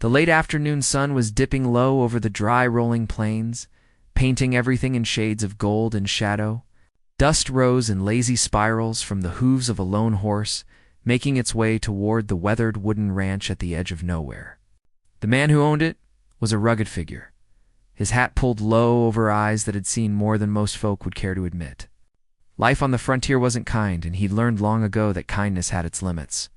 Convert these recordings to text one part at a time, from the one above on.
The late afternoon sun was dipping low over the dry, rolling plains, painting everything in shades of gold and shadow. Dust rose in lazy spirals from the hooves of a lone horse, making its way toward the weathered wooden ranch at the edge of nowhere. The man who owned it was a rugged figure, his hat pulled low over eyes that had seen more than most folk would care to admit. Life on the frontier wasn't kind, and he'd learned long ago that kindness had its limits.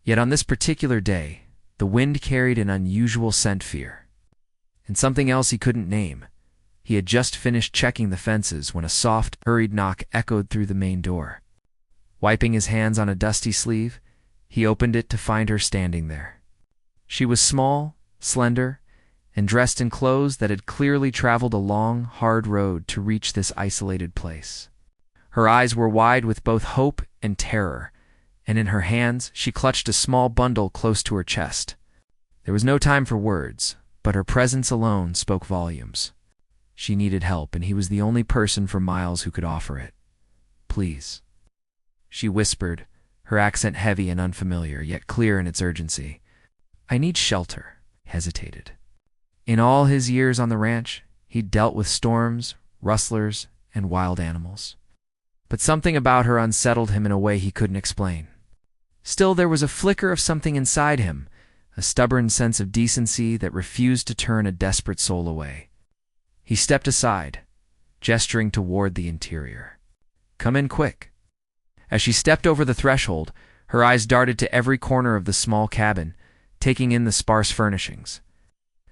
Yet on this particular day, the wind carried an unusual scent fear. And something else he couldn't name. He had just finished checking the fences when a soft, hurried knock echoed through the main door. Wiping his hands on a dusty sleeve, he opened it to find her standing there. She was small, slender, and dressed in clothes that had clearly traveled a long, hard road to reach this isolated place. Her eyes were wide with both hope and terror, and in her hands she clutched a small bundle close to her chest. There was no time for words, but her presence alone spoke volumes. She needed help, and he was the only person for miles who could offer it. "Please," she whispered, her accent heavy and unfamiliar, yet clear in its urgency. "I need shelter," he hesitated. In all his years on the ranch, he'd dealt with storms, rustlers, and wild animals. But something about her unsettled him in a way he couldn't explain. Still, there was a flicker of something inside him, a stubborn sense of decency that refused to turn a desperate soul away. He stepped aside, gesturing toward the interior. "Come in quick." As she stepped over the threshold, her eyes darted to every corner of the small cabin, taking in the sparse furnishings.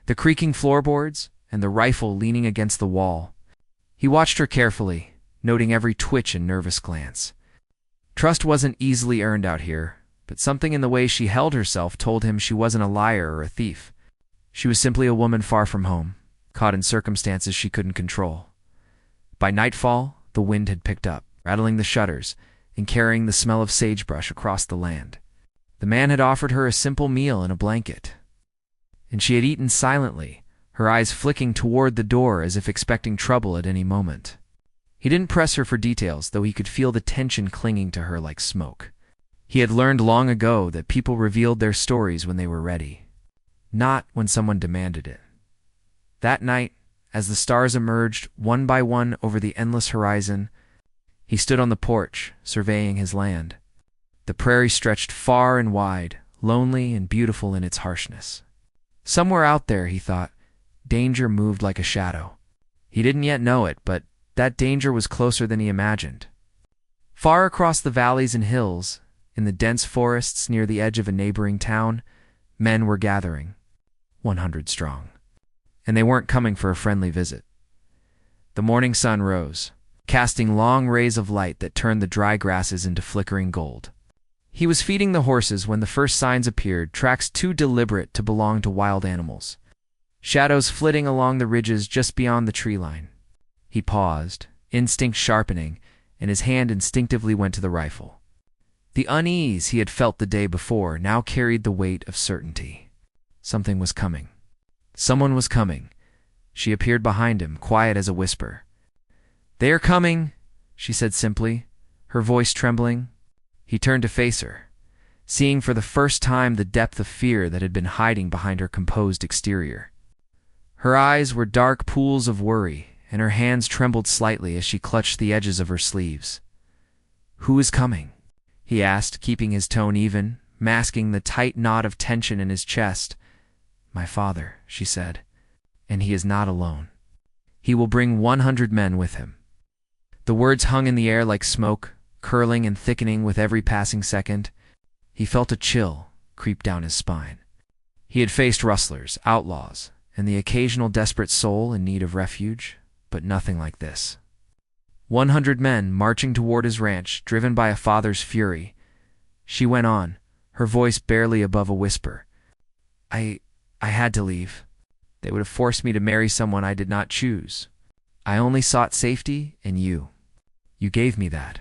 The creaking floorboards and the rifle leaning against the wall. He watched her carefully, noting every twitch and nervous glance. Trust wasn't easily earned out here, but something in the way she held herself told him she wasn't a liar or a thief. She was simply a woman far from home, caught in circumstances she couldn't control. By nightfall, the wind had picked up, rattling the shutters and carrying the smell of sagebrush across the land. The man had offered her a simple meal and a blanket, and she had eaten silently, her eyes flicking toward the door as if expecting trouble at any moment. He didn't press her for details, though he could feel the tension clinging to her like smoke. He had learned long ago that people revealed their stories when they were ready, not when someone demanded it. That night, as the stars emerged one by one over the endless horizon, he stood on the porch, surveying his land. The prairie stretched far and wide, lonely and beautiful in its harshness. Somewhere out there, he thought, danger moved like a shadow. He didn't yet know it, but that danger was closer than he imagined. Far across the valleys and hills, in the dense forests near the edge of a neighboring town, men were gathering, 100 strong. And they weren't coming for a friendly visit. The morning sun rose, casting long rays of light that turned the dry grasses into flickering gold. He was feeding the horses when the first signs appeared, tracks too deliberate to belong to wild animals. Shadows flitting along the ridges just beyond the tree line. He paused, instinct sharpening, and his hand instinctively went to the rifle. The unease he had felt the day before now carried the weight of certainty. Something was coming. Someone was coming. She appeared behind him, quiet as a whisper. "They are coming," she said simply, her voice trembling. He turned to face her, seeing for the first time the depth of fear that had been hiding behind her composed exterior. Her eyes were dark pools of worry, and her hands trembled slightly as she clutched the edges of her sleeves. "Who is coming?" he asked, keeping his tone even, masking the tight knot of tension in his chest. "My father," she said, "and he is not alone. He will bring 100 men with him." The words hung in the air like smoke, curling and thickening with every passing second. He felt a chill creep down his spine. He had faced rustlers, outlaws, and the occasional desperate soul in need of refuge, but nothing like this. 100 men marching toward his ranch, driven by a father's fury. She went on, her voice barely above a whisper. I had to leave. They would have forced me to marry someone I did not choose. I only sought safety and you. You gave me that."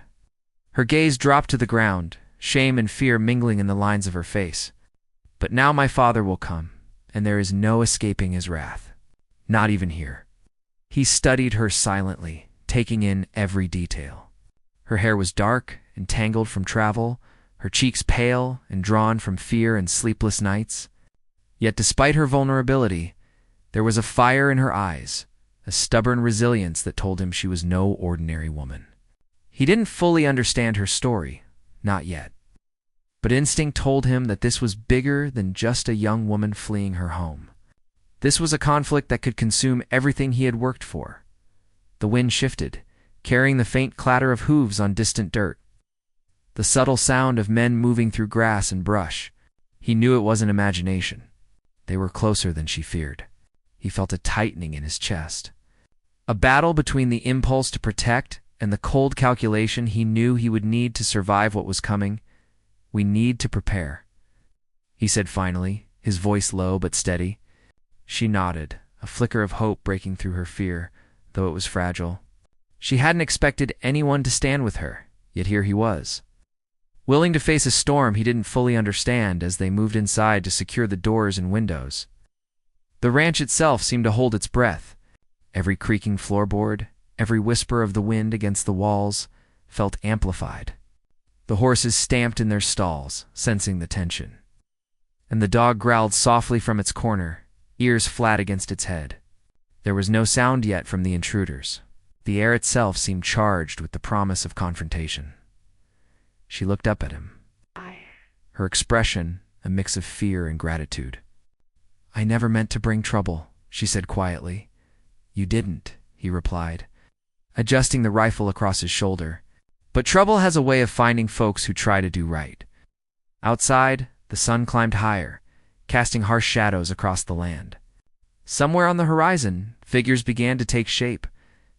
Her gaze dropped to the ground, shame and fear mingling in the lines of her face. "But now my father will come, and there is no escaping his wrath. Not even here." He studied her silently, taking in every detail. Her hair was dark and tangled from travel, her cheeks pale and drawn from fear and sleepless nights. Yet despite her vulnerability, there was a fire in her eyes, a stubborn resilience that told him she was no ordinary woman. He didn't fully understand her story, not yet. But instinct told him that this was bigger than just a young woman fleeing her home. This was a conflict that could consume everything he had worked for. The wind shifted, carrying the faint clatter of hooves on distant dirt. The subtle sound of men moving through grass and brush. He knew it wasn't imagination. They were closer than she feared. He felt a tightening in his chest. A battle between the impulse to protect and the cold calculation he knew he would need to survive what was coming. "We need to prepare," he said finally, his voice low but steady. She nodded, a flicker of hope breaking through her fear, though it was fragile. She hadn't expected anyone to stand with her, yet here he was. Willing to face a storm he didn't fully understand as they moved inside to secure the doors and windows. The ranch itself seemed to hold its breath. Every creaking floorboard, every whisper of the wind against the walls, felt amplified. The horses stamped in their stalls, sensing the tension. And the dog growled softly from its corner, ears flat against its head. There was no sound yet from the intruders. The air itself seemed charged with the promise of confrontation. She looked up at him. Her expression, a mix of fear and gratitude. "I never meant to bring trouble," she said quietly. "You didn't," he replied, adjusting the rifle across his shoulder. "But trouble has a way of finding folks who try to do right." Outside, the sun climbed higher, casting harsh shadows across the land. Somewhere on the horizon, figures began to take shape,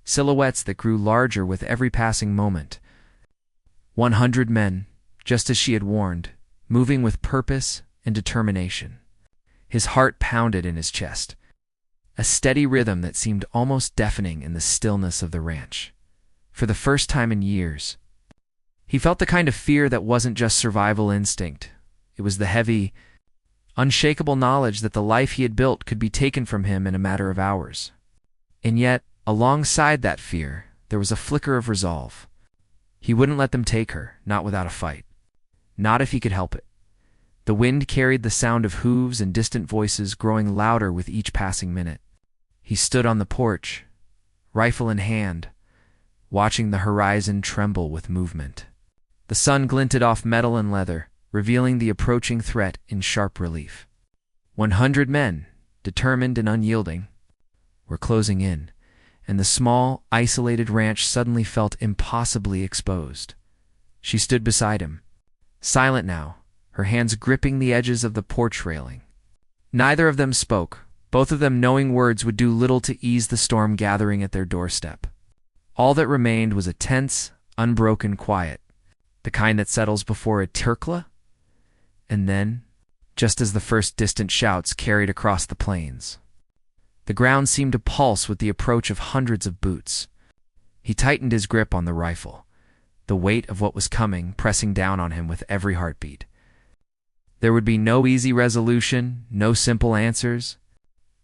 silhouettes that grew larger with every passing moment. 100 men, just as she had warned, moving with purpose and determination. His heart pounded in his chest, a steady rhythm that seemed almost deafening in the stillness of the ranch. For the first time in years, he felt the kind of fear that wasn't just survival instinct. It was the heavy, unshakable knowledge that the life he had built could be taken from him in a matter of hours. And yet, alongside that fear, there was a flicker of resolve. He wouldn't let them take her, not without a fight. Not if he could help it. The wind carried the sound of hooves and distant voices growing louder with each passing minute. He stood on the porch, rifle in hand, watching the horizon tremble with movement. The sun glinted off metal and leather, revealing the approaching threat in sharp relief. 100 men, determined and unyielding, were closing in, and the small, isolated ranch suddenly felt impossibly exposed. She stood beside him, silent now, her hands gripping the edges of the porch railing. Neither of them spoke, both of them knowing words would do little to ease the storm gathering at their doorstep. All that remained was a tense, unbroken quiet, the kind that settles before a tirkla. And then, just as the first distant shouts carried across the plains, the ground seemed to pulse with the approach of hundreds of boots. He tightened his grip on the rifle, the weight of what was coming pressing down on him with every heartbeat. There would be no easy resolution, no simple answers,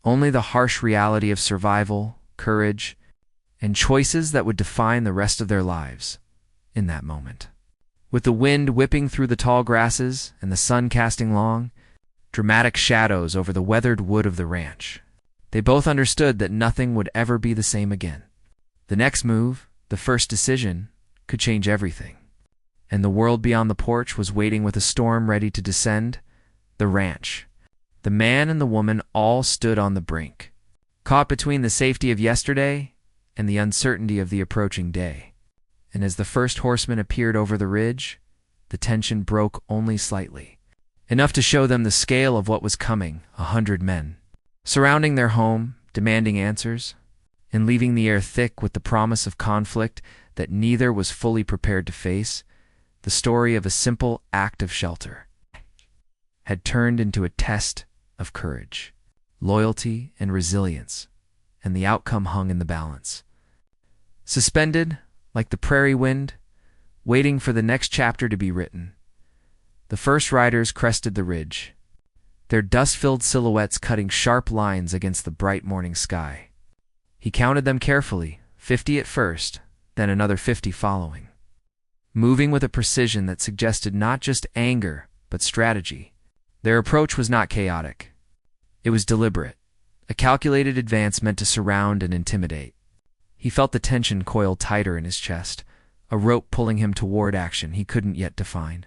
only the harsh reality of survival, courage, and choices that would define the rest of their lives in that moment. With the wind whipping through the tall grasses and the sun casting long, dramatic shadows over the weathered wood of the ranch, they both understood that nothing would ever be the same again. The next move, the first decision, could change everything. And the world beyond the porch was waiting with a storm ready to descend. The ranch. The man and the woman all stood on the brink, caught between the safety of yesterday and the uncertainty of the approaching day. And as the first horseman appeared over the ridge, the tension broke only slightly, enough to show them the scale of what was coming. 100 men, surrounding their home, demanding answers, and leaving the air thick with the promise of conflict that neither was fully prepared to face. The story of a simple act of shelter had turned into a test of courage, loyalty, and resilience, and the outcome hung in the balance. Suspended, like the prairie wind, waiting for the next chapter to be written, the first riders crested the ridge, their dust-filled silhouettes cutting sharp lines against the bright morning sky. He counted them carefully, 50 at first, then another 50 following. Moving with a precision that suggested not just anger, but strategy. Their approach was not chaotic. It was deliberate, a calculated advance meant to surround and intimidate. He felt the tension coil tighter in his chest, a rope pulling him toward action he couldn't yet define.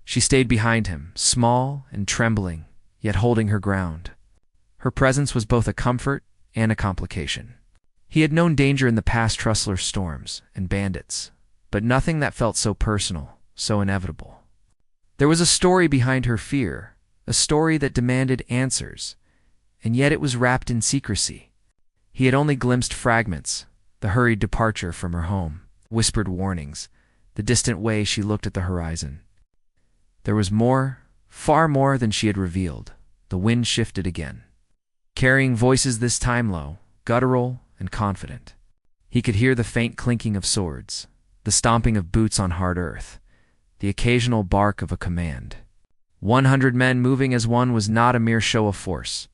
She stayed behind him, small and trembling, yet holding her ground. Her presence was both a comfort and a complication. He had known danger in the past, rustler storms and bandits, but nothing that felt so personal, so inevitable. There was a story behind her fear, a story that demanded answers, and yet it was wrapped in secrecy. He had only glimpsed fragments, the hurried departure from her home, whispered warnings, the distant way she looked at the horizon. There was more, far more than she had revealed. The wind shifted again, carrying voices this time low, guttural, and confident. He could hear the faint clinking of swords, the stomping of boots on hard earth, the occasional bark of a command. 100 men moving as one was not a mere show of force.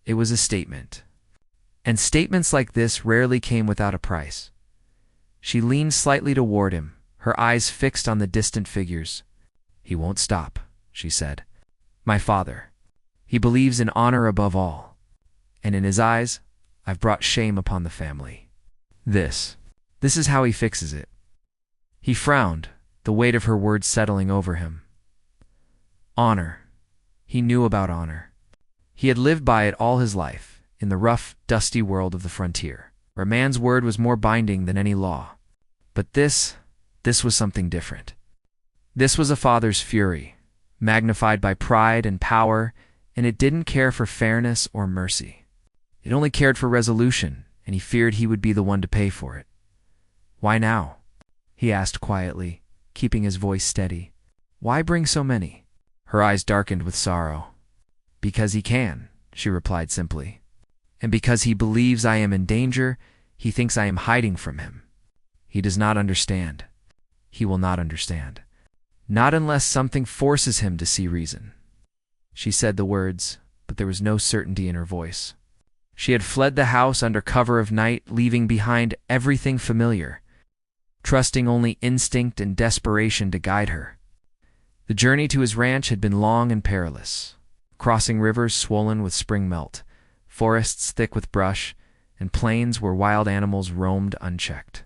It was a statement. And statements like this rarely came without a price. She leaned slightly toward him, her eyes fixed on the distant figures. "He won't stop," she said. "My father. He believes in honor above all. And in his eyes, I've brought shame upon the family. This is how he fixes it." He frowned, the weight of her words settling over him. Honor. He knew about honor. He had lived by it all his life, in the rough, dusty world of the frontier, where a man's word was more binding than any law. But this was something different. This was a father's fury, magnified by pride and power, and it didn't care for fairness or mercy. It only cared for resolution, and he feared he would be the one to pay for it. "Why now?" he asked quietly, keeping his voice steady. "Why bring so many?" Her eyes darkened with sorrow. "Because he can," she replied simply. "And because he believes I am in danger, he thinks I am hiding from him. He does not understand. He will not understand. Not unless something forces him to see reason." She said the words, but there was no certainty in her voice. She had fled the house under cover of night, leaving behind everything familiar, trusting only instinct and desperation to guide her. The journey to his ranch had been long and perilous, crossing rivers swollen with spring melt, forests thick with brush, and plains where wild animals roamed unchecked.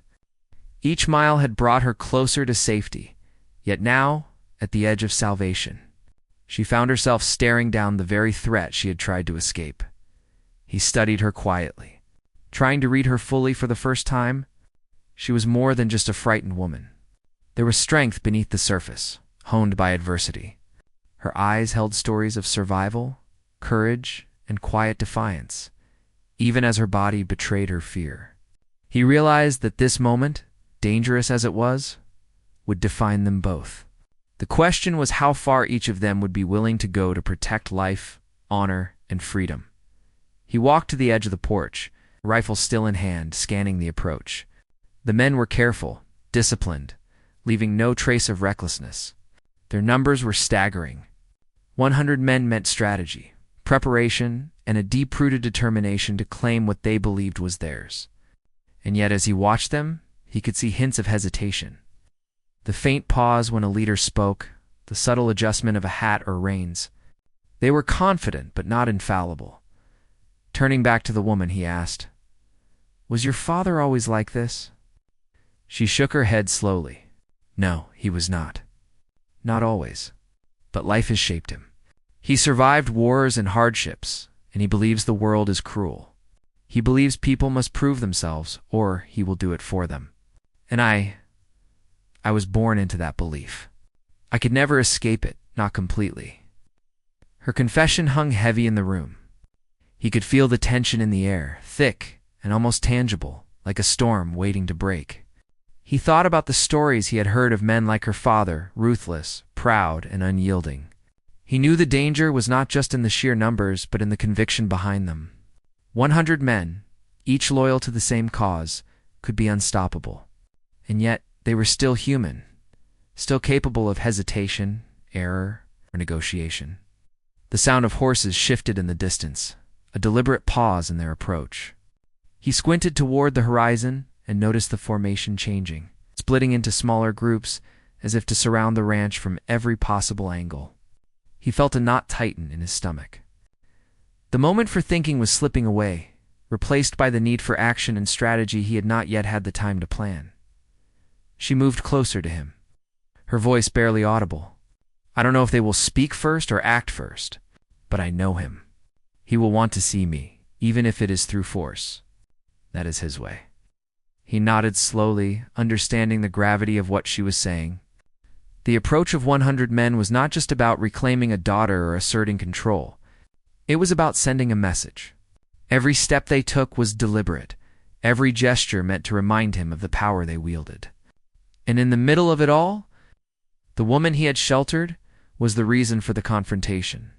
Each mile had brought her closer to safety, yet now, at the edge of salvation, she found herself staring down the very threat she had tried to escape. He studied her quietly, trying to read her fully for the first time. She was more than just a frightened woman. There was strength beneath the surface, honed by adversity. Her eyes held stories of survival, courage, and quiet defiance, even as her body betrayed her fear. He realized that this moment, dangerous as it was, would define them both. The question was how far each of them would be willing to go to protect life, honor, and freedom. He walked to the edge of the porch, rifle still in hand, scanning the approach. The men were careful, disciplined, leaving no trace of recklessness. Their numbers were staggering. 100 men meant strategy, preparation, and a deep-rooted determination to claim what they believed was theirs. And yet as he watched them, he could see hints of hesitation. The faint pause when a leader spoke, the subtle adjustment of a hat or reins. They were confident but not infallible. Turning back to the woman, he asked, "Was your father always like this?" She shook her head slowly. "No, he was not. Not always. But life has shaped him. He survived wars and hardships, and he believes the world is cruel. He believes people must prove themselves, or he will do it for them. And I was born into that belief. I could never escape it, not completely." Her confession hung heavy in the room. He could feel the tension in the air, thick and almost tangible, like a storm waiting to break. He thought about the stories he had heard of men like her father, ruthless, proud, and unyielding. He knew the danger was not just in the sheer numbers, but in the conviction behind them. 100 men, each loyal to the same cause, could be unstoppable. And yet, they were still human, still capable of hesitation, error, or negotiation. The sound of horses shifted in the distance, a deliberate pause in their approach. He squinted toward the horizon and noticed the formation changing, splitting into smaller groups as if to surround the ranch from every possible angle. He felt a knot tighten in his stomach. The moment for thinking was slipping away, replaced by the need for action and strategy he had not yet had the time to plan. She moved closer to him, her voice barely audible. I don't know if they will speak first or act first, but I know him. He will want to see me, even if it is through force. That is his way. He nodded slowly, understanding the gravity of what she was saying. The approach of 100 men was not just about reclaiming a daughter or asserting control. It was about sending a message. Every step they took was deliberate. Every gesture meant to remind him of the power they wielded. And in the middle of it all, the woman he had sheltered was the reason for the confrontation.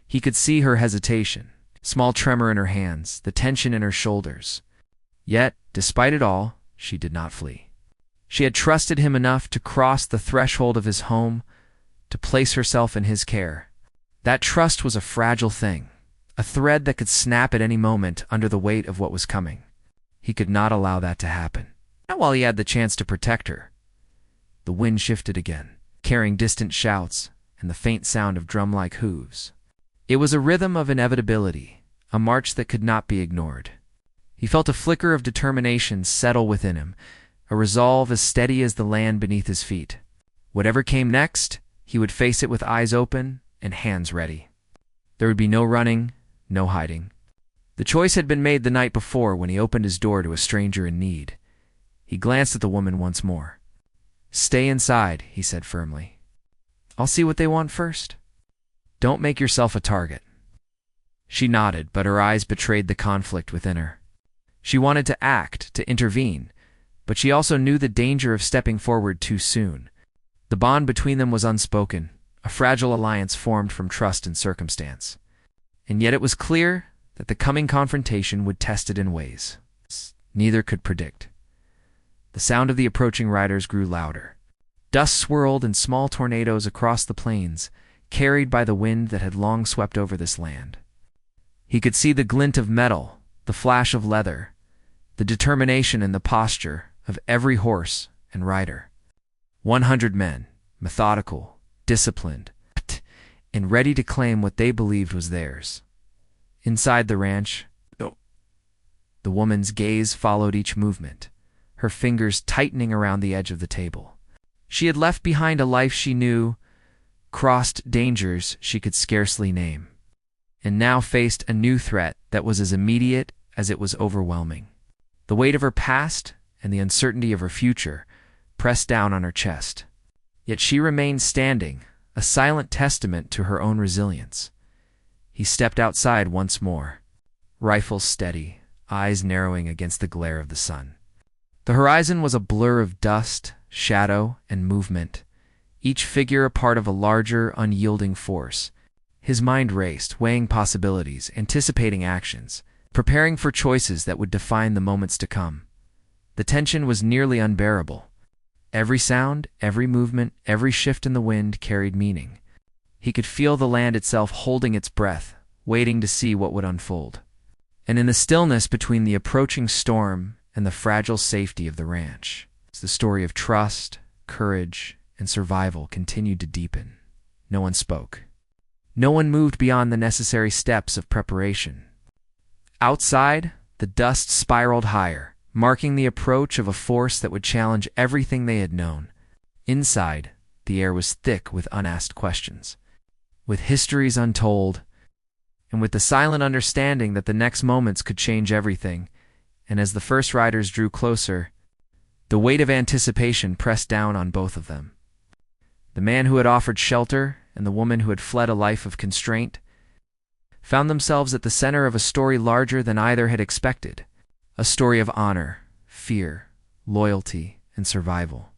He could see her hesitation, small tremor in her hands, the tension in her shoulders. Yet, despite it all, she did not flee. She had trusted him enough to cross the threshold of his home, to place herself in his care. That trust was a fragile thing, a thread that could snap at any moment under the weight of what was coming. He could not allow that to happen, not while he had the chance to protect her. The wind shifted again, carrying distant shouts and the faint sound of drum-like hooves. It was a rhythm of inevitability, a march that could not be ignored. He felt a flicker of determination settle within him, a resolve as steady as the land beneath his feet. Whatever came next, he would face it with eyes open and hands ready. There would be no running, no hiding. The choice had been made the night before when he opened his door to a stranger in need. He glanced at the woman once more. "Stay inside," he said firmly. "I'll see what they want first. Don't make yourself a target." She nodded, but her eyes betrayed the conflict within her. She wanted to act, to intervene, but she also knew the danger of stepping forward too soon. The bond between them was unspoken, a fragile alliance formed from trust and circumstance. And yet it was clear that the coming confrontation would test it in ways neither could predict. The sound of the approaching riders grew louder. Dust swirled in small tornadoes across the plains, carried by the wind that had long swept over this land. He could see the glint of metal, the flash of leather, the determination and the posture of every horse and rider. 100 men, methodical, disciplined, and ready to claim what they believed was theirs. Inside the ranch, the woman's gaze followed each movement, her fingers tightening around the edge of the table. She had left behind a life she knew, crossed dangers she could scarcely name, and now faced a new threat that was as immediate as it was overwhelming. The weight of her past and the uncertainty of her future pressed down on her chest. Yet she remained standing, a silent testament to her own resilience. He stepped outside once more, rifle steady, eyes narrowing against the glare of the sun. The horizon was a blur of dust, shadow, and movement, each figure a part of a larger, unyielding force. His mind raced, weighing possibilities, anticipating actions, preparing for choices that would define the moments to come. The tension was nearly unbearable. Every sound, every movement, every shift in the wind carried meaning. He could feel the land itself holding its breath, waiting to see what would unfold. And in the stillness between the approaching storm and the fragile safety of the ranch, the story of trust, courage, and survival continued to deepen. No one spoke. No one moved beyond the necessary steps of preparation. Outside, the dust spiraled higher, marking the approach of a force that would challenge everything they had known. Inside, the air was thick with unasked questions, with histories untold, and with the silent understanding that the next moments could change everything. And as the first riders drew closer, the weight of anticipation pressed down on both of them. The man who had offered shelter and the woman who had fled a life of constraint found themselves at the center of a story larger than either had expected, a story of honor, fear, loyalty, and survival,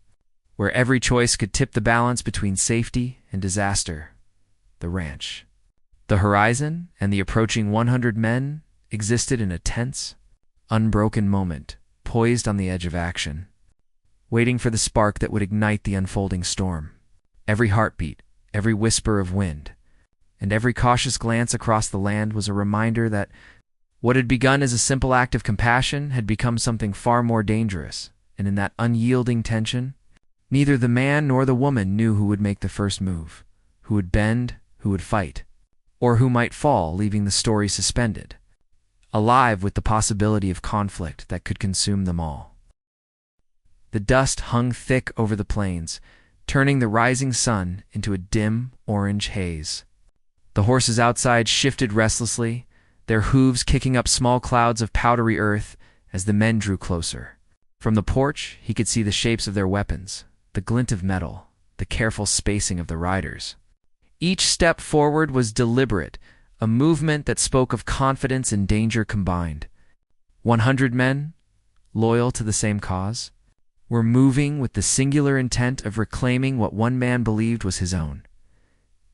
where every choice could tip the balance between safety and disaster. The ranch, the horizon, and the approaching 100 men existed in a tense, unbroken moment, poised on the edge of action, waiting for the spark that would ignite the unfolding storm. Every heartbeat, every whisper of wind, and every cautious glance across the land was a reminder that what had begun as a simple act of compassion had become something far more dangerous, and in that unyielding tension, neither the man nor the woman knew who would make the first move, who would bend, who would fight. or who might fall, leaving the story suspended, alive with the possibility of conflict that could consume them all. The dust hung thick over the plains, turning the rising sun into a dim orange haze. The horses outside shifted restlessly, their hooves kicking up small clouds of powdery earth as the men drew closer. From the porch, he could see the shapes of their weapons, the glint of metal, the careful spacing of the riders. Each step forward was deliberate, a movement that spoke of confidence and danger combined. 100 men, loyal to the same cause, were moving with the singular intent of reclaiming what one man believed was his own.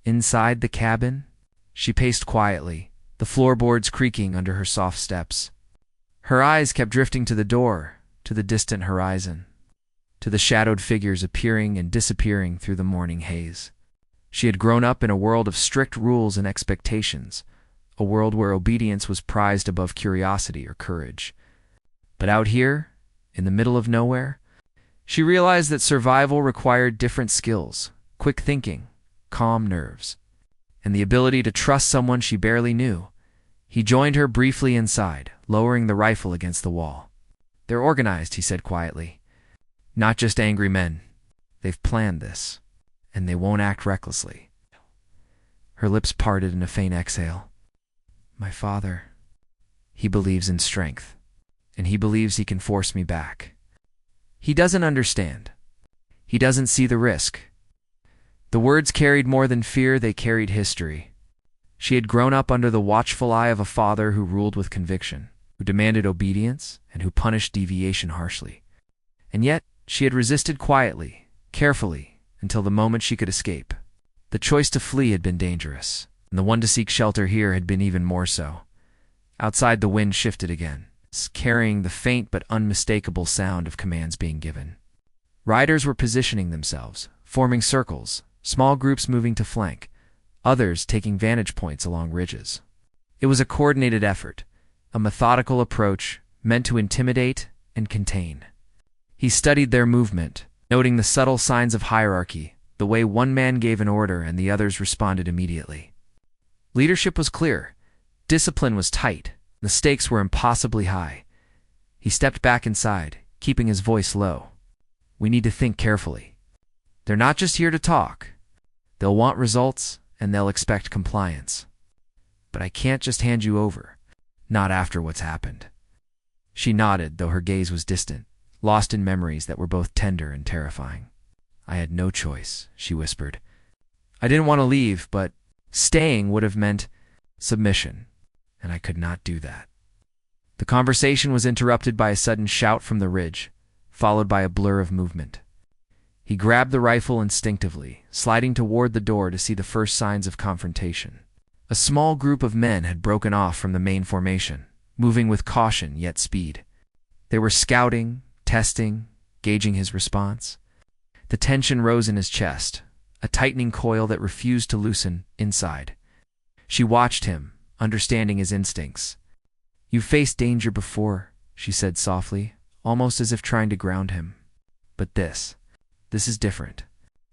Inside the cabin, she paced quietly, the floorboards creaking under her soft steps. Her eyes kept drifting to the door, to the distant horizon, to the shadowed figures appearing and disappearing through the morning haze. She had grown up in a world of strict rules and expectations, a world where obedience was prized above curiosity or courage. But out here, in the middle of nowhere, she realized that survival required different skills, quick thinking, calm nerves, and the ability to trust someone she barely knew. He joined her briefly inside, lowering the rifle against the wall. "They're organized," he said quietly. "Not just angry men. They've planned this, and they won't act recklessly." Her lips parted in a faint exhale. "My father, he believes in strength, and he believes he can force me back. He doesn't understand. He doesn't see the risk." The words carried more than fear, they carried history. She had grown up under the watchful eye of a father who ruled with conviction, who demanded obedience, and who punished deviation harshly. And yet, she had resisted quietly, carefully, until the moment she could escape. The choice to flee had been dangerous, and the one to seek shelter here had been even more so. Outside, the wind shifted again, carrying the faint but unmistakable sound of commands being given. Riders were positioning themselves, forming circles, small groups moving to flank, others taking vantage points along ridges. It was a coordinated effort, a methodical approach meant to intimidate and contain. He studied their movement, noting the subtle signs of hierarchy, the way one man gave an order and the others responded immediately. Leadership was clear. Discipline was tight. The stakes were impossibly high. He stepped back inside, keeping his voice low. "We need to think carefully. They're not just here to talk. They'll want results, and they'll expect compliance. But I can't just hand you over. Not after what's happened." She nodded, though her gaze was distant, lost in memories that were both tender and terrifying. "I had no choice," she whispered. "I didn't want to leave, but staying would have meant submission, and I could not do that." The conversation was interrupted by a sudden shout from the ridge, followed by a blur of movement. He grabbed the rifle instinctively, sliding toward the door to see the first signs of confrontation. A small group of men had broken off from the main formation, moving with caution yet speed. They were scouting, testing, gauging his response. The tension rose in his chest, a tightening coil that refused to loosen inside. She watched him, understanding his instincts. "You've faced danger before," she said softly, almost as if trying to ground him. "But this is different.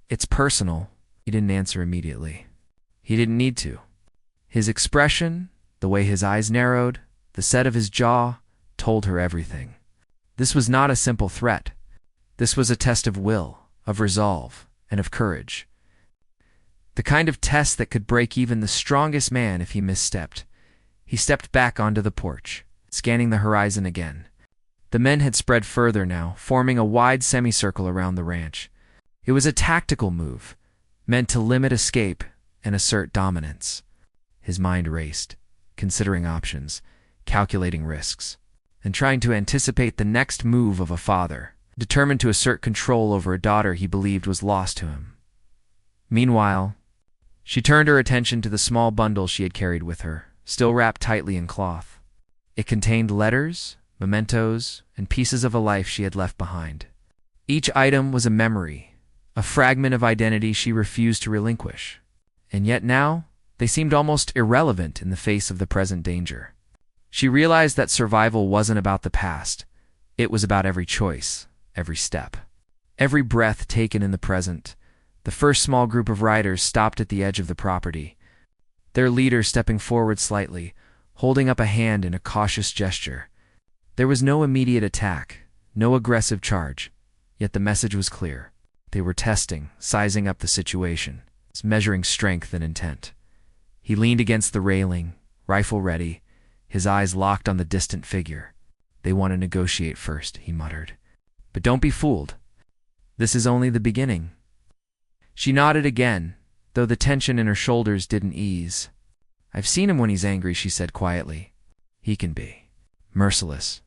It's personal." He didn't answer immediately. He didn't need to. His expression, the way his eyes narrowed, the set of his jaw, told her everything. This was not a simple threat. This was a test of will, of resolve, and of courage. The kind of test that could break even the strongest man if he misstepped. He stepped back onto the porch, scanning the horizon again. The men had spread further now, forming a wide semicircle around the ranch. It was a tactical move, meant to limit escape and assert dominance. His mind raced, considering options, calculating risks, and trying to anticipate the next move of a father, determined to assert control over a daughter he believed was lost to him. Meanwhile, she turned her attention to the small bundle she had carried with her, still wrapped tightly in cloth. It contained letters, mementos, and pieces of a life she had left behind. Each item was a memory, a fragment of identity she refused to relinquish. And yet now, they seemed almost irrelevant in the face of the present danger. She realized that survival wasn't about the past. It was about every choice, every step, every breath taken in the present. The first small group of riders stopped at the edge of the property. their leader stepping forward slightly, holding up a hand in a cautious gesture. There was no immediate attack, no aggressive charge, yet the message was clear. They were testing, sizing up the situation, measuring strength and intent. He leaned against the railing, rifle ready, his eyes locked on the distant figure. "They want to negotiate first," he muttered. "But don't be fooled. This is only the beginning." She nodded again, though the tension in her shoulders didn't ease. "I've seen him when he's angry," she said quietly. "He can be merciless.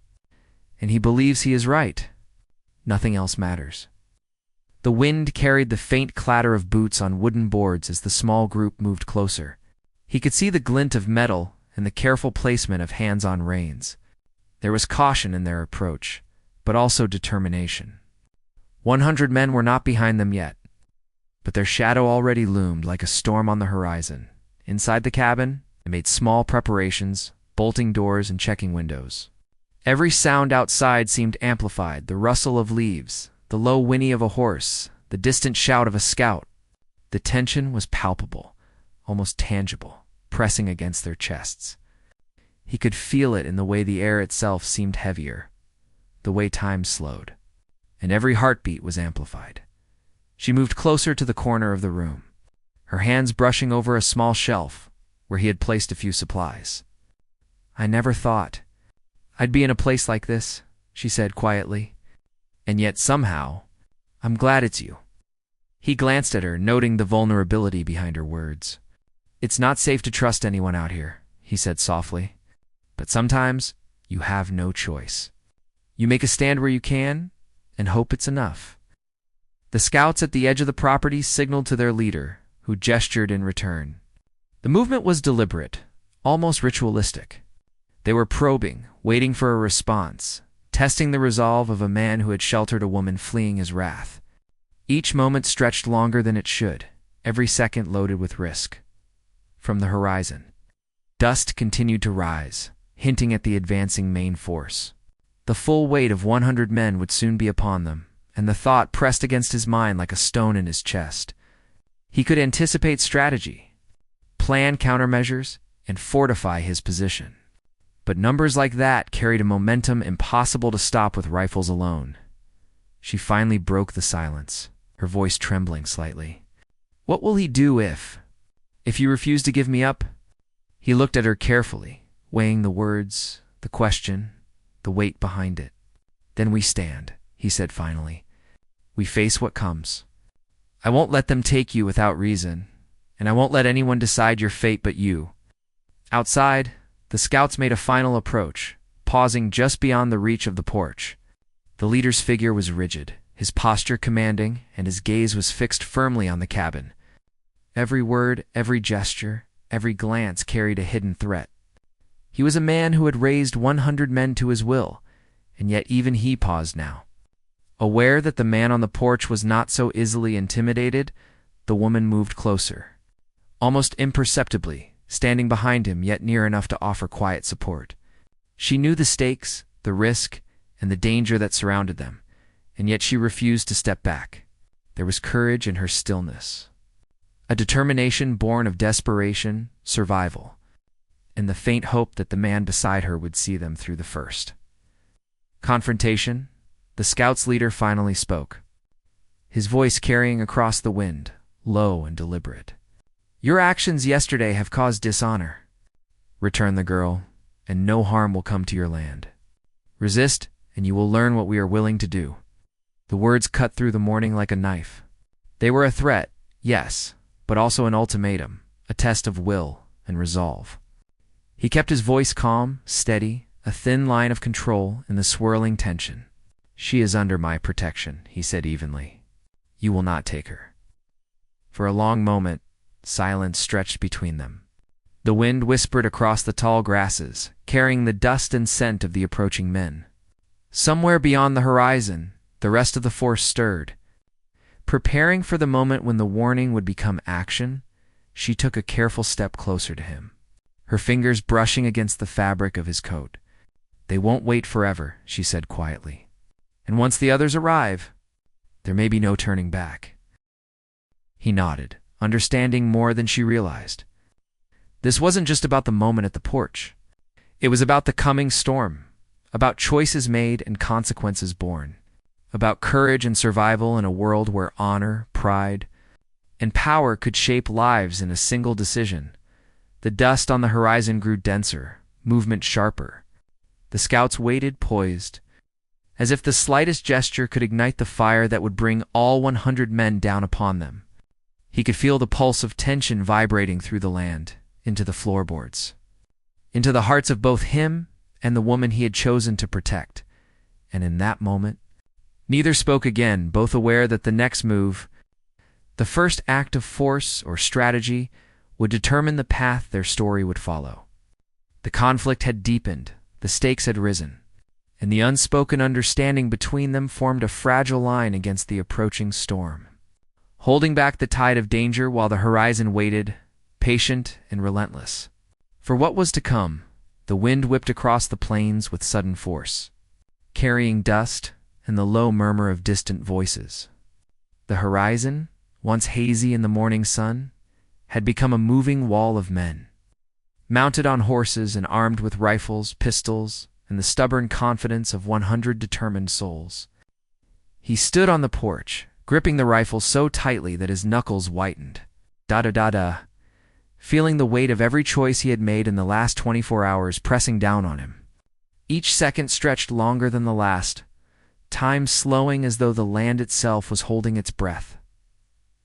And he believes he is right. Nothing else matters." The wind carried the faint clatter of boots on wooden boards as the small group moved closer. He could see the glint of metal and the careful placement of hands on reins. There was caution in their approach, but also determination. 100 men were not behind them yet, but their shadow already loomed like a storm on the horizon. Inside the cabin, they made small preparations, bolting doors and checking windows. Every sound outside seemed amplified: the rustle of leaves, the low whinny of a horse, the distant shout of a scout. The tension was palpable, almost tangible, pressing against their chests. He could feel it in the way the air itself seemed heavier, the way time slowed, and every heartbeat was amplified. She moved closer to the corner of the room, her hands brushing over a small shelf where he had placed a few supplies. "I never thought I'd be in a place like this," she said quietly. "And yet somehow, I'm glad it's you." He glanced at her, noting the vulnerability behind her words. "It's not safe to trust anyone out here," he said softly. "But sometimes you have no choice. You make a stand where you can and hope it's enough." The scouts at the edge of the property signaled to their leader, who gestured in return. The movement was deliberate, almost ritualistic. They were probing, waiting for a response, testing the resolve of a man who had sheltered a woman fleeing his wrath. Each moment stretched longer than it should, every second loaded with risk. From the horizon, dust continued to rise, hinting at the advancing main force. The full weight of 100 men would soon be upon them, and the thought pressed against his mind like a stone in his chest. He could anticipate strategy, plan countermeasures, and fortify his position. But numbers like that carried a momentum impossible to stop with rifles alone. She finally broke the silence, her voice trembling slightly. "What will he do if you refuse to give me up?" He looked at her carefully, weighing the words, the question, the weight behind it. "Then we stand," he said finally. "We face what comes. I won't let them take you without reason, and I won't let anyone decide your fate but you." Outside, the scouts made a final approach, pausing just beyond the reach of the porch. The leader's figure was rigid, his posture commanding, and his gaze was fixed firmly on the cabin. Every word, every gesture, every glance carried a hidden threat. He was a man who had raised 100 men to his will, and yet even he paused now. Aware that the man on the porch was not so easily intimidated, the woman moved closer, almost imperceptibly, standing behind him yet near enough to offer quiet support. She knew the stakes, the risk, and the danger that surrounded them, and yet she refused to step back. There was courage in her stillness, a determination born of desperation, survival, and the faint hope that the man beside her would see them through the first confrontation. The scout's leader finally spoke, his voice carrying across the wind, low and deliberate. "Your actions yesterday have caused dishonor," returned the girl, "and no harm will come to your land. Resist, and you will learn what we are willing to do." The words cut through the morning like a knife. They were a threat, yes, but also an ultimatum, a test of will and resolve. He kept his voice calm, steady, a thin line of control in the swirling tension. "She is under my protection," he said evenly. "You will not take her." For a long moment, silence stretched between them. The wind whispered across the tall grasses, carrying the dust and scent of the approaching men. Somewhere beyond the horizon, the rest of the force stirred. Preparing for the moment when the warning would become action, she took a careful step closer to him, her fingers brushing against the fabric of his coat. "They won't wait forever," she said quietly. "And once the others arrive, there may be no turning back." He nodded, understanding more than she realized. This wasn't just about the moment at the porch. It was about the coming storm, about choices made and consequences borne, about courage and survival in a world where honor, pride, and power could shape lives in a single decision. The dust on the horizon grew denser, movement sharper. The scouts waited, poised, as if the slightest gesture could ignite the fire that would bring all 100 men down upon them. He could feel the pulse of tension vibrating through the land, into the floorboards, into the hearts of both him and the woman he had chosen to protect. And in that moment, neither spoke again, both aware that the next move, the first act of force or strategy, would determine the path their story would follow. The conflict had deepened, the stakes had risen, and the unspoken understanding between them formed a fragile line against the approaching storm, holding back the tide of danger while the horizon waited, patient and relentless. For what was to come, the wind whipped across the plains with sudden force, carrying dust and the low murmur of distant voices. The horizon, once hazy in the morning sun, had become a moving wall of men, mounted on horses and armed with rifles, pistols, and the stubborn confidence of 100 determined souls. He stood on the porch, gripping the rifle so tightly that his knuckles whitened. Da-da-da-da, feeling the weight of every choice he had made in the last 24 hours pressing down on him. Each second stretched longer than the last, time slowing as though the land itself was holding its breath.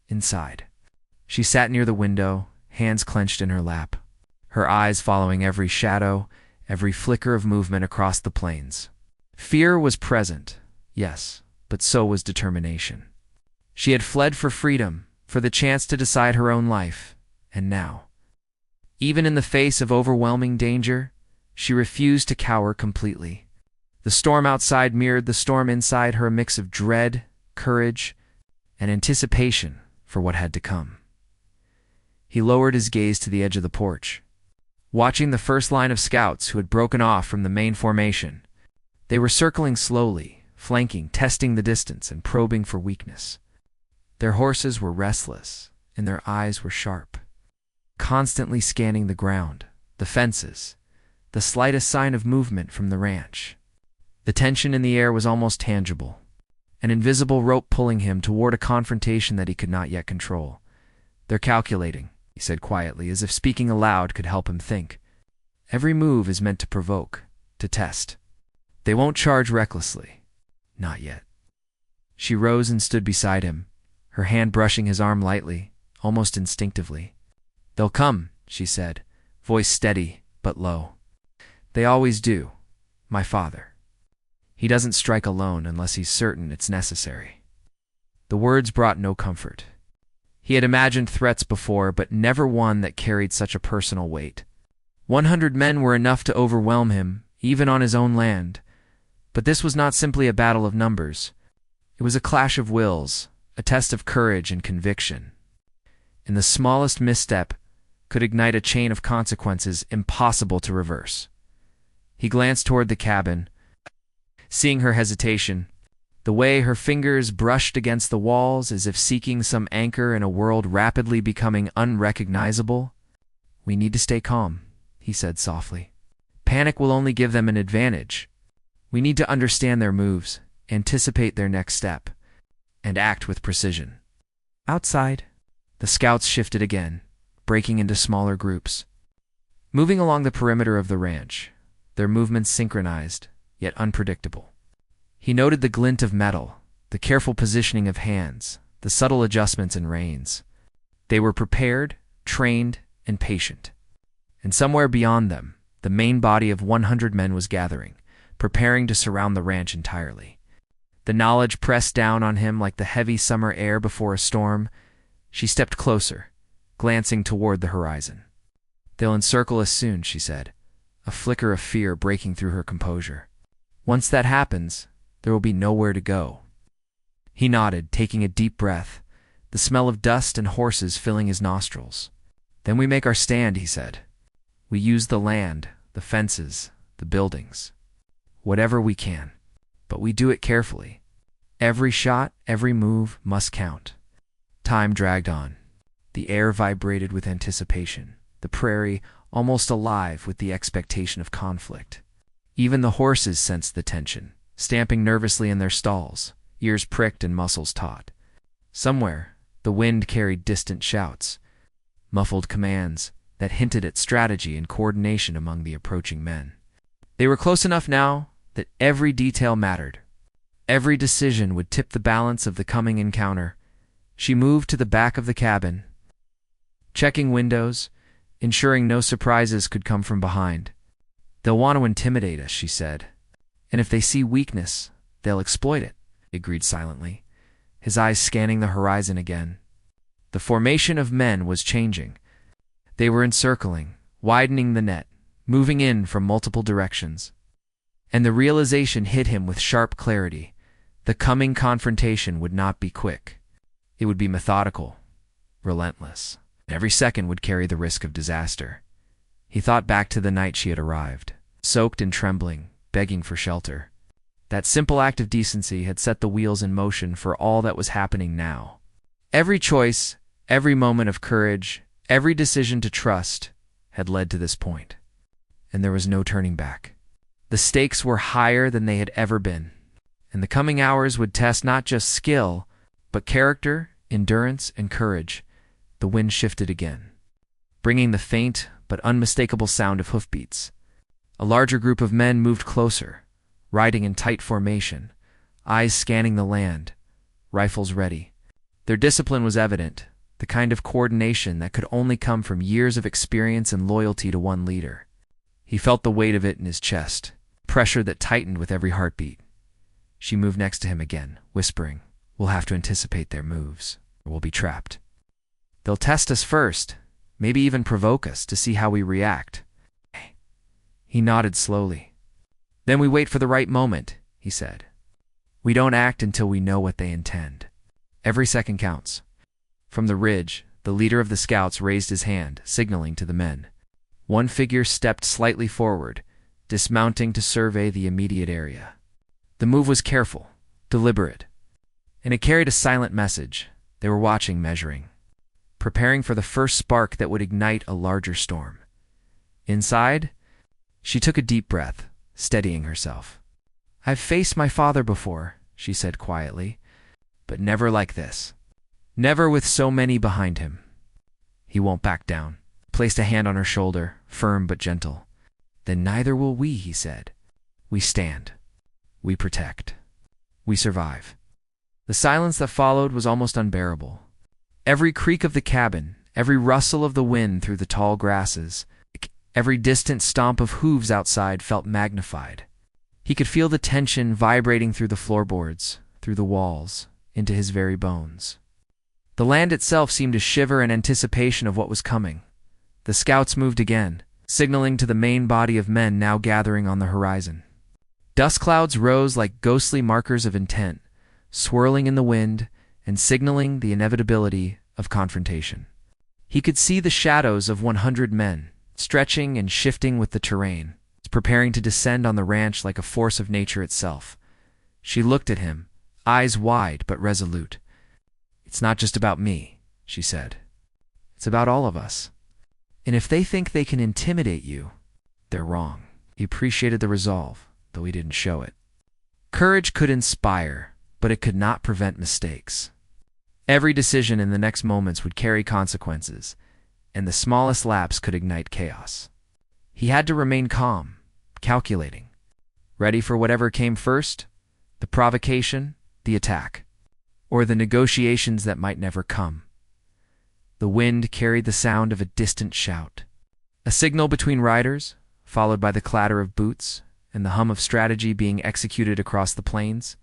Inside, she sat near the window, hands clenched in her lap, her eyes following every shadow, every flicker of movement across the plains. Fear was present, yes, but so was determination. She had fled for freedom, for the chance to decide her own life, and now, even in the face of overwhelming danger, she refused to cower completely. The storm outside mirrored the storm inside her, a mix of dread, courage, and anticipation for what had to come. He lowered his gaze to the edge of the porch, watching the first line of scouts who had broken off from the main formation. They were circling slowly, flanking, testing the distance, and probing for weakness. Their horses were restless, and their eyes were sharp, constantly scanning the ground, the fences, the slightest sign of movement from the ranch. The tension in the air was almost tangible, an invisible rope pulling him toward a confrontation that he could not yet control. "They're calculating," he said quietly, as if speaking aloud could help him think. "Every move is meant to provoke, to test. They won't charge recklessly. Not yet." She rose and stood beside him, her hand brushing his arm lightly, almost instinctively. "They'll come," she said, voice steady but low. "They always do. My father. He doesn't strike alone unless he's certain it's necessary." The words brought no comfort. He had imagined threats before, but never one that carried such a personal weight. 100 men were enough to overwhelm him, even on his own land. But this was not simply a battle of numbers. It was a clash of wills, a test of courage and conviction. And the smallest misstep could ignite a chain of consequences impossible to reverse. He glanced toward the cabin, seeing her hesitation, the way her fingers brushed against the walls as if seeking some anchor in a world rapidly becoming unrecognizable. "We need to stay calm," he said softly. "Panic will only give them an advantage. We need to understand their moves, anticipate their next step, and act with precision." Outside, the scouts shifted again, breaking into smaller groups, moving along the perimeter of the ranch, their movements synchronized, yet unpredictable. He noted the glint of metal, the careful positioning of hands, the subtle adjustments in reins. They were prepared, trained, and patient. And somewhere beyond them, the main body of 100 men was gathering, preparing to surround the ranch entirely. The knowledge pressed down on him like the heavy summer air before a storm. She stepped closer, glancing toward the horizon. "They'll encircle us soon," she said, a flicker of fear breaking through her composure. "Once that happens, there will be nowhere to go." He nodded, taking a deep breath, the smell of dust and horses filling his nostrils. "Then we make our stand," he said. "We use the land, the fences, the buildings, whatever we can. But we do it carefully. Every shot, every move must count." Time dragged on. The air vibrated with anticipation. the prairie almost alive with the expectation of conflict. Even the horses sensed the tension, stamping nervously in their stalls, ears pricked and muscles taut. Somewhere, the wind carried distant shouts, muffled commands that hinted at strategy and coordination among the approaching men. They were close enough now that every detail mattered. Every decision would tip the balance of the coming encounter. She moved to the back of the cabin, checking windows, ensuring no surprises could come from behind. "They'll want to intimidate us," she said. "And if they see weakness, they'll exploit it," he agreed silently, his eyes scanning the horizon again. The formation of men was changing. They were encircling, widening the net, moving in from multiple directions. And the realization hit him with sharp clarity. The coming confrontation would not be quick. It would be methodical, relentless. Every second would carry the risk of disaster. He thought back to the night she had arrived, soaked and trembling, begging for shelter. That simple act of decency had set the wheels in motion for all that was happening now. Every choice, every moment of courage, every decision to trust had led to this point. And there was no turning back. The stakes were higher than they had ever been, and the coming hours would test not just skill, but character, endurance, and courage. The wind shifted again, bringing the faint but unmistakable sound of hoofbeats. A larger group of men moved closer, riding in tight formation, eyes scanning the land, rifles ready. Their discipline was evident, the kind of coordination that could only come from years of experience and loyalty to one leader. He felt the weight of it in his chest, pressure that tightened with every heartbeat. She moved next to him again, whispering, "We'll have to anticipate their moves, or we'll be trapped. They'll test us first, maybe even provoke us to see how we react." He nodded slowly. "Then we wait for the right moment," he said. "We don't act until we know what they intend. Every second counts." From the ridge, the leader of the scouts raised his hand, signaling to the men. One figure stepped slightly forward, dismounting to survey the immediate area. The move was careful, deliberate, and it carried a silent message. They were watching, measuring, preparing for the first spark that would ignite a larger storm. Inside, she took a deep breath, steadying herself. "I've faced my father before," she said quietly, "but never like this. Never with so many behind him." "He won't back down," placed a hand on her shoulder, firm but gentle. "Then neither will we," he said. "We stand. We protect. We survive." The silence that followed was almost unbearable. Every creak of the cabin, every rustle of the wind through the tall grasses, every distant stomp of hooves outside felt magnified. He could feel the tension vibrating through the floorboards, through the walls, into his very bones. The land itself seemed to shiver in anticipation of what was coming. The scouts moved again, signaling to the main body of men now gathering on the horizon. Dust clouds rose like ghostly markers of intent, swirling in the wind and signaling the inevitability of confrontation. He could see the shadows of 100 men, stretching and shifting with the terrain, preparing to descend on the ranch like a force of nature itself. She looked at him, eyes wide but resolute. "It's not just about me," she said. "It's about all of us. And if they think they can intimidate you, they're wrong." He appreciated the resolve, though he didn't show it. Courage could inspire, but it could not prevent mistakes. Every decision in the next moments would carry consequences, and the smallest lapse could ignite chaos. He had to remain calm, calculating, ready for whatever came first, the provocation, the attack, or the negotiations that might never come. The wind carried the sound of a distant shout, a signal between riders, followed by the clatter of boots and the hum of strategy being executed across the plains.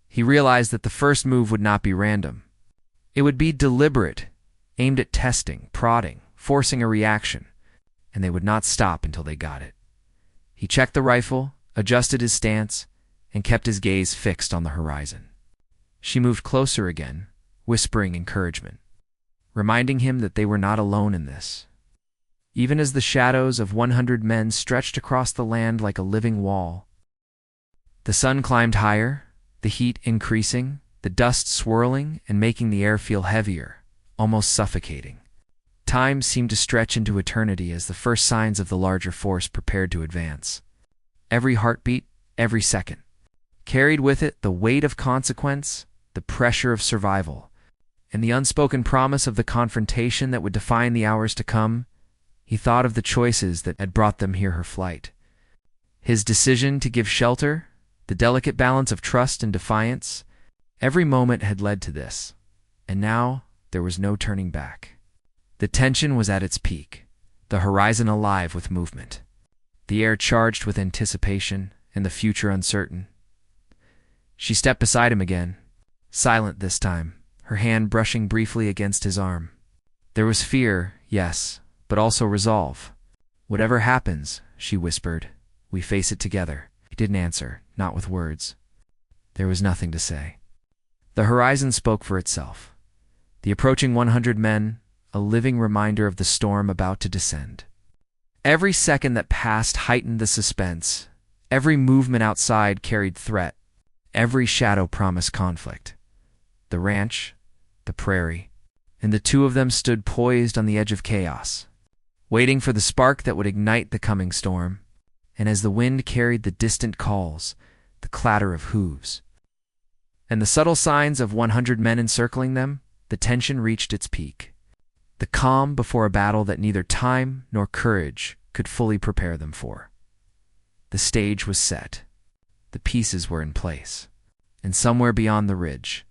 He realized that the first move would not be random. It would be deliberate, aimed at testing, prodding, forcing a reaction, and they would not stop until they got it. He checked the rifle, adjusted his stance, and kept his gaze fixed on the horizon. She moved closer again, whispering encouragement, reminding him that they were not alone in this. Even as the shadows of 100 men stretched across the land like a living wall, the sun climbed higher, the heat increasing, the dust swirling and making the air feel heavier, almost suffocating. Time seemed to stretch into eternity as the first signs of the larger force prepared to advance. Every heartbeat, every second, carried with it the weight of consequence, the pressure of survival, and the unspoken promise of the confrontation that would define the hours to come. He thought of the choices that had brought them here, her flight. His decision to give shelter, the delicate balance of trust and defiance, every moment had led to this, and now there was no turning back. The tension was at its peak, the horizon alive with movement, the air charged with anticipation and the future uncertain. She stepped beside him again, silent this time, her hand brushing briefly against his arm. There was fear, yes, but also resolve. "Whatever happens," she whispered, "we face it together." He didn't answer, not with words. There was nothing to say. The horizon spoke for itself. The approaching 100 men, a living reminder of the storm about to descend. Every second that passed heightened the suspense. Every movement outside carried threat. Every shadow promised conflict. The ranch, the prairie, and the two of them stood poised on the edge of chaos, waiting for the spark that would ignite the coming storm. And as the wind carried the distant calls, the clatter of hooves, and the subtle signs of 100 men encircling them, the tension reached its peak. The calm before a battle that neither time nor courage could fully prepare them for. The stage was set. The pieces were in place. And somewhere beyond the ridge,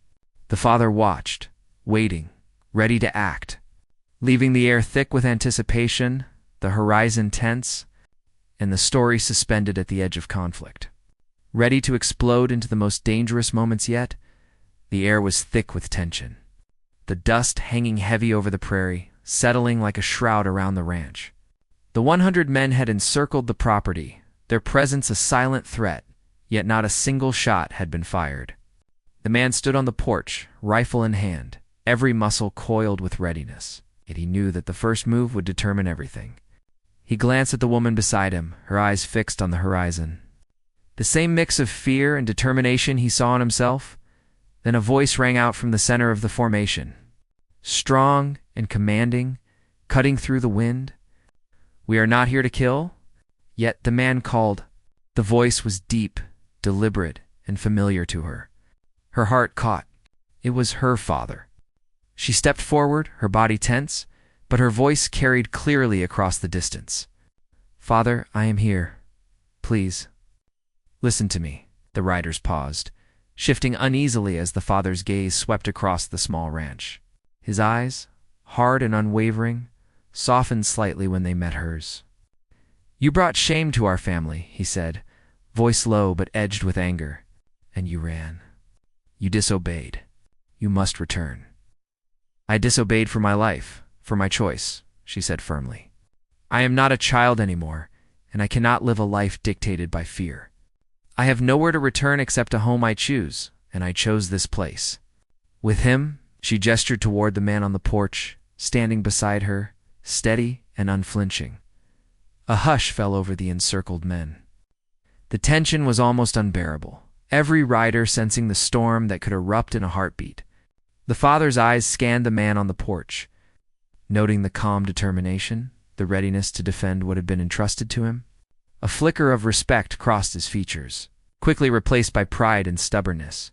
the father watched, waiting, ready to act, leaving the air thick with anticipation, the horizon tense, and the story suspended at the edge of conflict. Ready to explode into the most dangerous moments yet, the air was thick with tension. The dust hanging heavy over the prairie, settling like a shroud around the ranch. The 100 men had encircled the property, their presence a silent threat, yet not a single shot had been fired. The man stood on the porch, rifle in hand, every muscle coiled with readiness, yet he knew that the first move would determine everything. He glanced at the woman beside him, her eyes fixed on the horizon. The same mix of fear and determination he saw in himself. Then a voice rang out from the center of the formation, strong and commanding, cutting through the wind. "We are not here to kill." Yet the man called. The voice was deep, deliberate, and familiar to her. Her heart caught. It was her father. She stepped forward, her body tense, but her voice carried clearly across the distance. "Father, I am here. Please, listen to me." The riders paused, shifting uneasily as the father's gaze swept across the small ranch. His eyes, hard and unwavering, softened slightly when they met hers. "You brought shame to our family," he said, voice low but edged with anger. "And you ran. You disobeyed. You must return." "I disobeyed for my life, for my choice," she said firmly. "I am not a child anymore, and I cannot live a life dictated by fear. I have nowhere to return except a home I choose, and I chose this place." With him, she gestured toward the man on the porch, standing beside her, steady and unflinching. A hush fell over the encircled men. The tension was almost unbearable, every rider sensing the storm that could erupt in a heartbeat. The father's eyes scanned the man on the porch, noting the calm determination, the readiness to defend what had been entrusted to him. A flicker of respect crossed his features, quickly replaced by pride and stubbornness.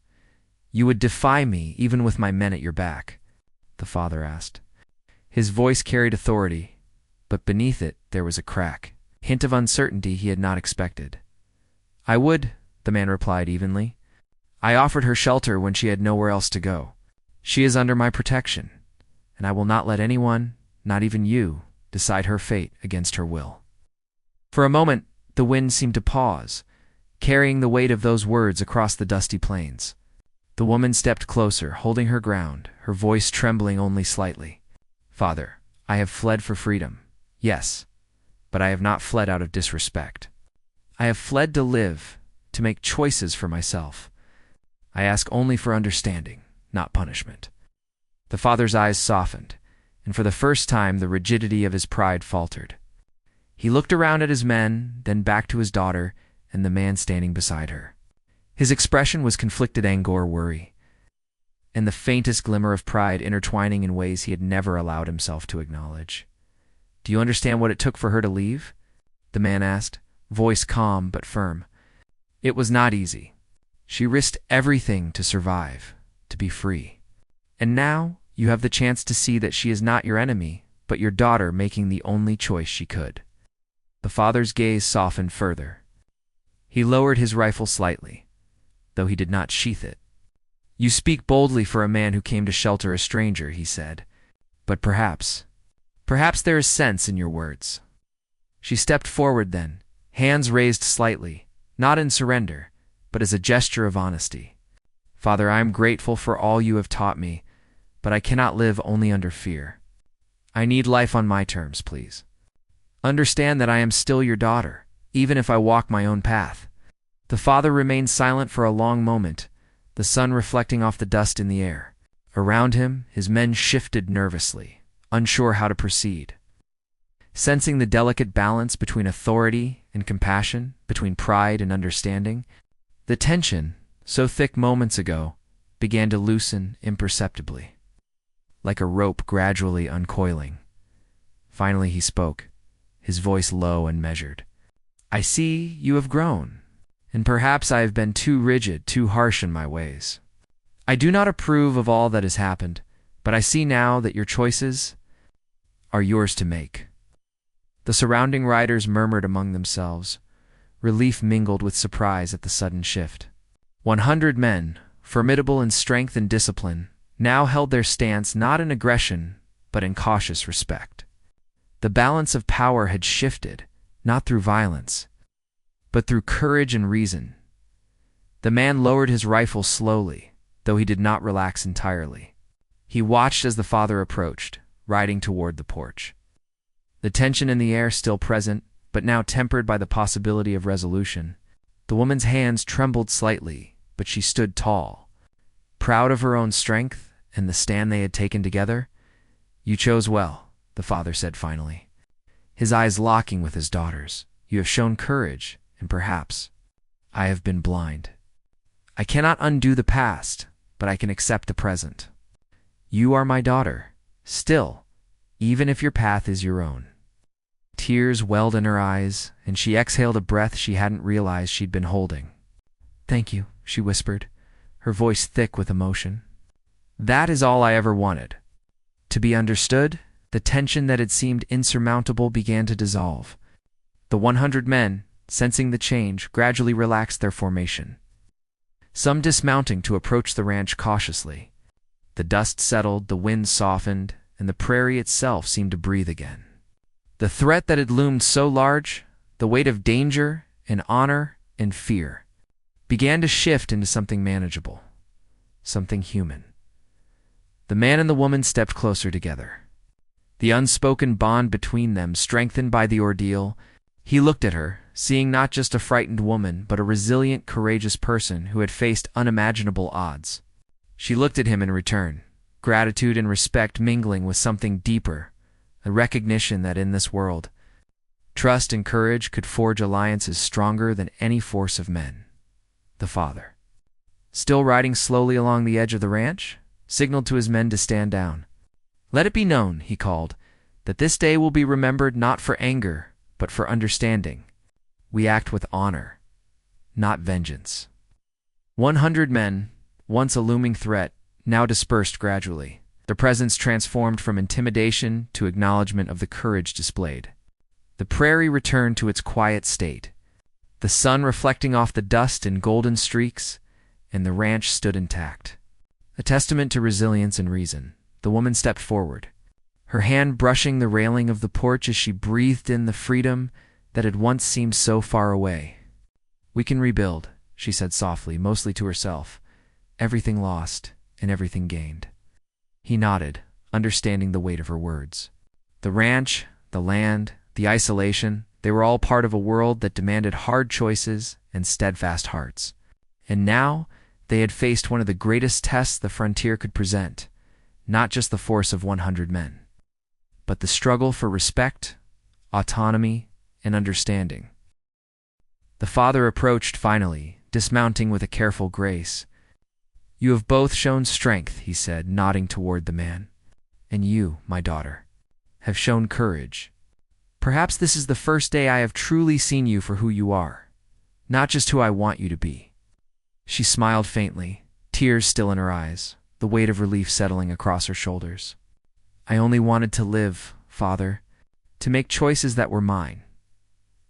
"You would defy me even with my men at your back?" the father asked. His voice carried authority, but beneath it there was a crack, hint of uncertainty he had not expected. "I would," the man replied evenly. "I offered her shelter when she had nowhere else to go. She is under my protection, and I will not let anyone, not even you, decide her fate against her will." For a moment, the wind seemed to pause, carrying the weight of those words across the dusty plains. The woman stepped closer, holding her ground, her voice trembling only slightly. "Father, I have fled for freedom, yes, but I have not fled out of disrespect. I have fled to live, to make choices for myself. I ask only for understanding, not punishment." The father's eyes softened, and for the first time the rigidity of his pride faltered. He looked around at his men, then back to his daughter and the man standing beside her. His expression was conflicted anger or worry. and the faintest glimmer of pride intertwining in ways he had never allowed himself to acknowledge. "Do you understand what it took for her to leave?" the man asked, voice calm but firm. "It was not easy. She risked everything to survive, to be free. And now you have the chance to see that she is not your enemy, but your daughter making the only choice she could." The father's gaze softened further. He lowered his rifle slightly, though he did not sheath it. "You speak boldly for a man who came to shelter a stranger," he said. "But perhaps there is sense in your words." She stepped forward then, hands raised slightly, not in surrender, but as a gesture of honesty. "Father, I am grateful for all you have taught me, but I cannot live only under fear. I need life on my terms, please. Understand that I am still your daughter, even if I walk my own path." The father remained silent for a long moment, the sun reflecting off the dust in the air. Around him, his men shifted nervously, unsure how to proceed. Sensing the delicate balance between authority and compassion, between pride and understanding, the tension, so thick moments ago, began to loosen imperceptibly, like a rope gradually uncoiling. Finally he spoke, his voice low and measured. "I see you have grown, and perhaps I have been too rigid, too harsh in my ways. I do not approve of all that has happened, but I see now that your choices are yours to make." The surrounding riders murmured among themselves, relief mingled with surprise at the sudden shift. 100 men, formidable in strength and discipline, now held their stance not in aggression, but in cautious respect. The balance of power had shifted, not through violence, but through courage and reason. The man lowered his rifle slowly, though he did not relax entirely. He watched as the father approached, riding toward the porch. The tension in the air still present, but now tempered by the possibility of resolution. The woman's hands trembled slightly, but she stood tall, proud of her own strength and the stand they had taken together. "You chose well," the father said finally, his eyes locking with his daughter's. "You have shown courage, and perhaps I have been blind. I cannot undo the past, but I can accept the present. You are my daughter, still, even if your path is your own." Tears welled in her eyes, and she exhaled a breath she hadn't realized she'd been holding. "Thank you," she whispered, her voice thick with emotion. "That is all I ever wanted. To be understood." The tension that had seemed insurmountable began to dissolve. The 100 men, sensing the change, gradually relaxed their formation, some dismounting to approach the ranch cautiously. The dust settled, the wind softened, and the prairie itself seemed to breathe again. The threat that had loomed so large, the weight of danger and honor and fear, began to shift into something manageable, something human. The man and the woman stepped closer together, the unspoken bond between them strengthened by the ordeal. He looked at her, seeing not just a frightened woman, but a resilient, courageous person who had faced unimaginable odds. She looked at him in return, gratitude and respect mingling with something deeper, a recognition that in this world, trust and courage could forge alliances stronger than any force of men. The father, still riding slowly along the edge of the ranch, signaled to his men to stand down. "Let it be known," he called, "that this day will be remembered not for anger, but for understanding. We act with honor, not vengeance." 100 men, once a looming threat, now dispersed gradually, their presence transformed from intimidation to acknowledgement of the courage displayed. The prairie returned to its quiet state, the sun reflecting off the dust in golden streaks, and the ranch stood intact. A testament to resilience and reason, the woman stepped forward, her hand brushing the railing of the porch as she breathed in the freedom that had once seemed so far away. "We can rebuild," she said softly, mostly to herself. "Everything lost and everything gained." He nodded, understanding the weight of her words. The ranch, the land, the isolation, they were all part of a world that demanded hard choices and steadfast hearts. And now they had faced one of the greatest tests the frontier could present, not just the force of 100 men, but the struggle for respect, autonomy, and understanding. The father approached finally, dismounting with a careful grace. You have both shown strength, he said, nodding toward the man. And you, my daughter, have shown courage. Perhaps this is the first day I have truly seen you for who you are, not just who I want you to be. She smiled faintly, tears still in her eyes, the weight of relief settling across her shoulders. I only wanted to live, Father, to make choices that were mine.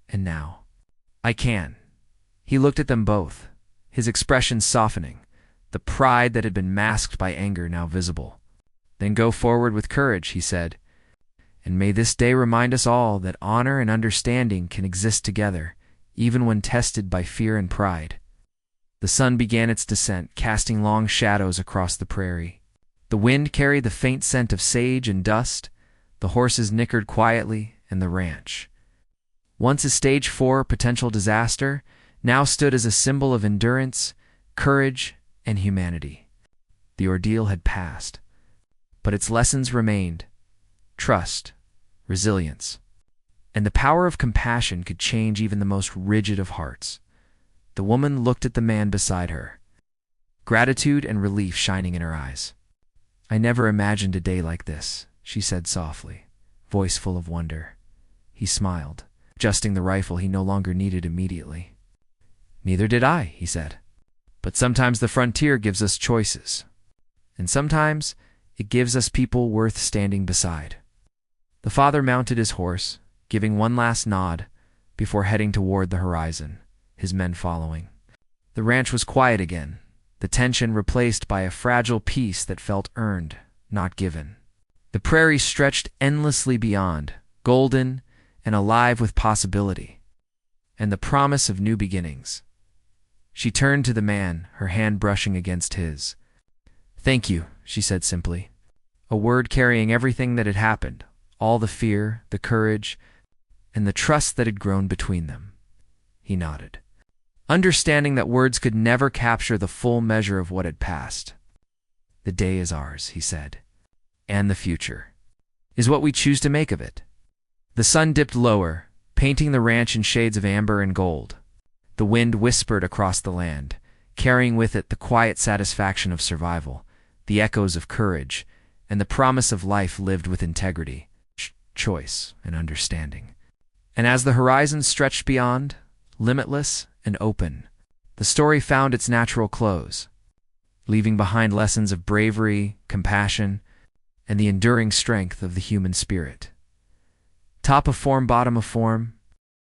And now, I can. He looked at them both, his expression softening, the pride that had been masked by anger now visible. Then go forward with courage, he said, and may this day remind us all that honor and understanding can exist together, even when tested by fear and pride. The sun began its descent, casting long shadows across the prairie. The wind carried the faint scent of sage and dust, the horses nickered quietly, and the ranch, once a stage 4 potential disaster, now stood as a symbol of endurance, courage, and humanity. The ordeal had passed, but its lessons remained: trust, resilience, and the power of compassion could change even the most rigid of hearts. The woman looked at the man beside her, gratitude and relief shining in her eyes. I never imagined a day like this, she said softly, voice full of wonder. He smiled, adjusting the rifle he no longer needed immediately. Neither did I, he said. But sometimes the frontier gives us choices, and sometimes it gives us people worth standing beside. The father mounted his horse, giving one last nod before heading toward the horizon, his men following. The ranch was quiet again, the tension replaced by a fragile peace that felt earned, not given. The prairie stretched endlessly beyond, golden and alive with possibility, and the promise of new beginnings. She turned to the man, her hand brushing against his. Thank you, she said simply, a word carrying everything that had happened, all the fear, the courage, and the trust that had grown between them. He nodded, understanding that words could never capture the full measure of what had passed. The day is ours, he said, and the future is what we choose to make of it. The sun dipped lower, painting the ranch in shades of amber and gold. The wind whispered across the land, carrying with it the quiet satisfaction of survival, the echoes of courage, and the promise of life lived with integrity, choice, and understanding. And as the horizon stretched beyond, limitless and open, the story found its natural close, leaving behind lessons of bravery, compassion, and the enduring strength of the human spirit. Top of form, bottom of form,